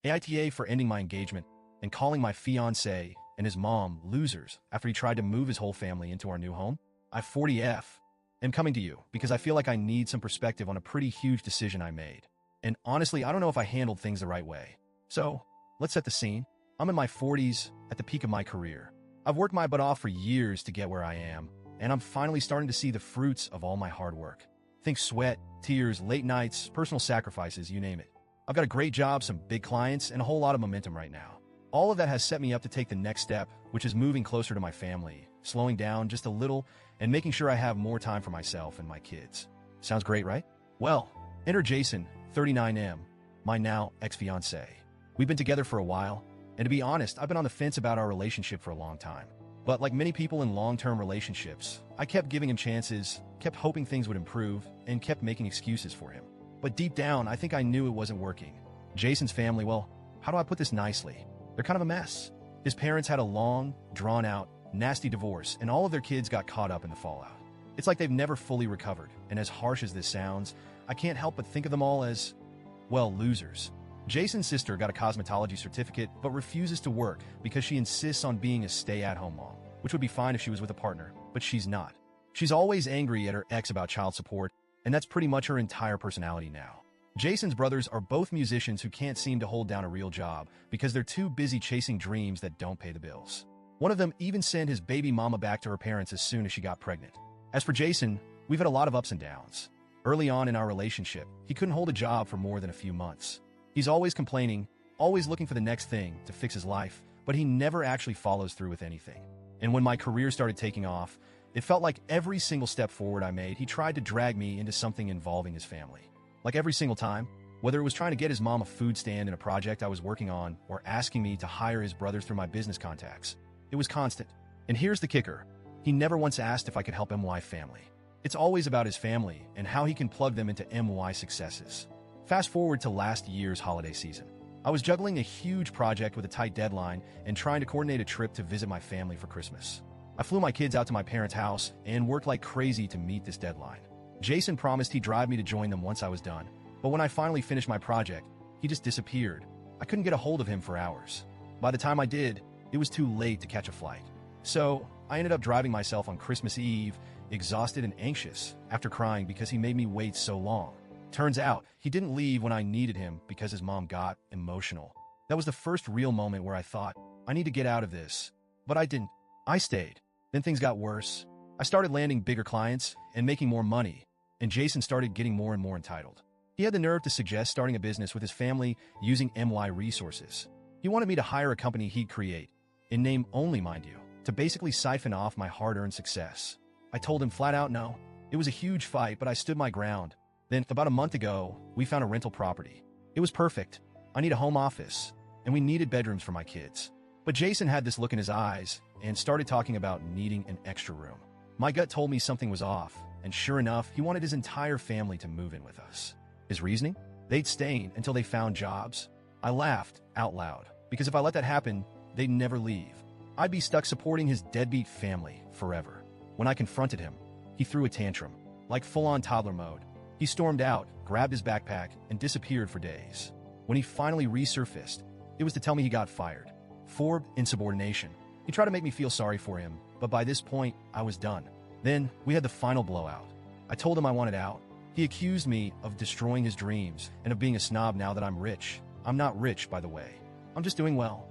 AITA for ending my engagement and calling my fiancé and his mom losers after he tried to move his whole family into our new home. I 40F am coming to you because I feel like I need some perspective on a pretty huge decision I made. And honestly, I don't know if I handled things the right way. So, let's set the scene. I'm in my 40s, at the peak of my career. I've worked my butt off for years to get where I am, and I'm finally starting to see the fruits of all my hard work. Think sweat, tears, late nights, personal sacrifices, you name it. I've got a great job, some big clients, and a whole lot of momentum right now. All of that has set me up to take the next step, which is moving closer to my family, slowing down just a little, and making sure I have more time for myself and my kids. Sounds great, right? Well, enter Jason, 39M, my now ex-fiancé. We've been together for a while, and to be honest, I've been on the fence about our relationship for a long time. But like many people in long-term relationships, I kept giving him chances, kept hoping things would improve, and kept making excuses for him. But deep down, I think I knew it wasn't working. Jason's family, well, how do I put this nicely? They're kind of a mess. His parents had a long, drawn-out, nasty divorce, and all of their kids got caught up in the fallout. It's like they've never fully recovered, and as harsh as this sounds, I can't help but think of them all as, well, losers. Jason's sister got a cosmetology certificate but refuses to work because she insists on being a stay-at-home mom, which would be fine if she was with a partner, but she's not. She's always angry at her ex about child support, and that's pretty much her entire personality now. Jason's brothers are both musicians who can't seem to hold down a real job because they're too busy chasing dreams that don't pay the bills. One of them even sent his baby mama back to her parents as soon as she got pregnant. As for Jason, we've had a lot of ups and downs. Early on in our relationship, he couldn't hold a job for more than a few months. He's always complaining, always looking for the next thing to fix his life, but he never actually follows through with anything. And when my career started taking off, it felt like every single step forward I made, he tried to drag me into something involving his family. Like every single time, whether it was trying to get his mom a food stand in a project I was working on or asking me to hire his brothers through my business contacts, it was constant. And here's the kicker. He never once asked if I could help MY family. It's always about his family and how he can plug them into MY successes. Fast forward to last year's holiday season. I was juggling a huge project with a tight deadline and trying to coordinate a trip to visit my family for Christmas. I flew my kids out to my parents' house and worked like crazy to meet this deadline. Jason promised he'd drive me to join them once I was done, but when I finally finished my project, he just disappeared. I couldn't get a hold of him for hours. By the time I did, it was too late to catch a flight. So, I ended up driving myself on Christmas Eve, exhausted and anxious, after crying because he made me wait so long. Turns out, he didn't leave when I needed him because his mom got emotional. That was the first real moment where I thought, I need to get out of this. But I didn't. I stayed. Then things got worse. I started landing bigger clients and making more money, and Jason started getting more and more entitled. He had the nerve to suggest starting a business with his family using MY resources. He wanted me to hire a company he'd create, in name only, mind you, to basically siphon off my hard-earned success. I told him flat out no. It was a huge fight, but I stood my ground. Then, about a month ago, we found a rental property. It was perfect. I need a home office, and we needed bedrooms for my kids. But Jason had this look in his eyes and started talking about needing an extra room. My gut told me something was off, and sure enough, he wanted his entire family to move in with us. His reasoning? They'd stay until they found jobs. I laughed out loud, because if I let that happen, they'd never leave. I'd be stuck supporting his deadbeat family forever. When I confronted him, he threw a tantrum, like full-on toddler mode. He stormed out, grabbed his backpack, and disappeared for days. When he finally resurfaced, it was to tell me he got fired. For insubordination. He tried to make me feel sorry for him, but by this point, I was done. Then, we had the final blowout. I told him I wanted out. He accused me of destroying his dreams and of being a snob now that I'm rich. I'm not rich, by the way. I'm just doing well.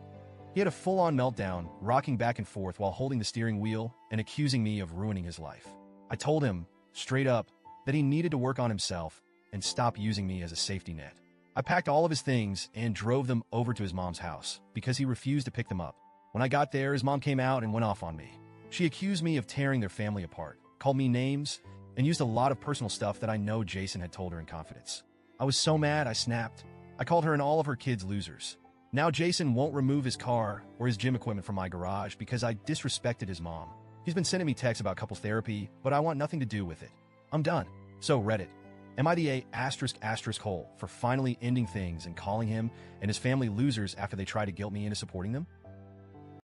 He had a full-on meltdown, rocking back and forth while holding the steering wheel and accusing me of ruining his life. I told him, straight up, that he needed to work on himself and stop using me as a safety net. I packed all of his things and drove them over to his mom's house because he refused to pick them up. When I got there, his mom came out and went off on me. She accused me of tearing their family apart, called me names, and used a lot of personal stuff that I know Jason had told her in confidence. I was so mad, I snapped. I called her and all of her kids losers. Now Jason won't remove his car or his gym equipment from my garage because I disrespected his mom. He's been sending me texts about couples therapy, but I want nothing to do with it. I'm done. So Reddit. Am I the ***hole for finally ending things and calling him and his family losers after they try to guilt me into supporting them?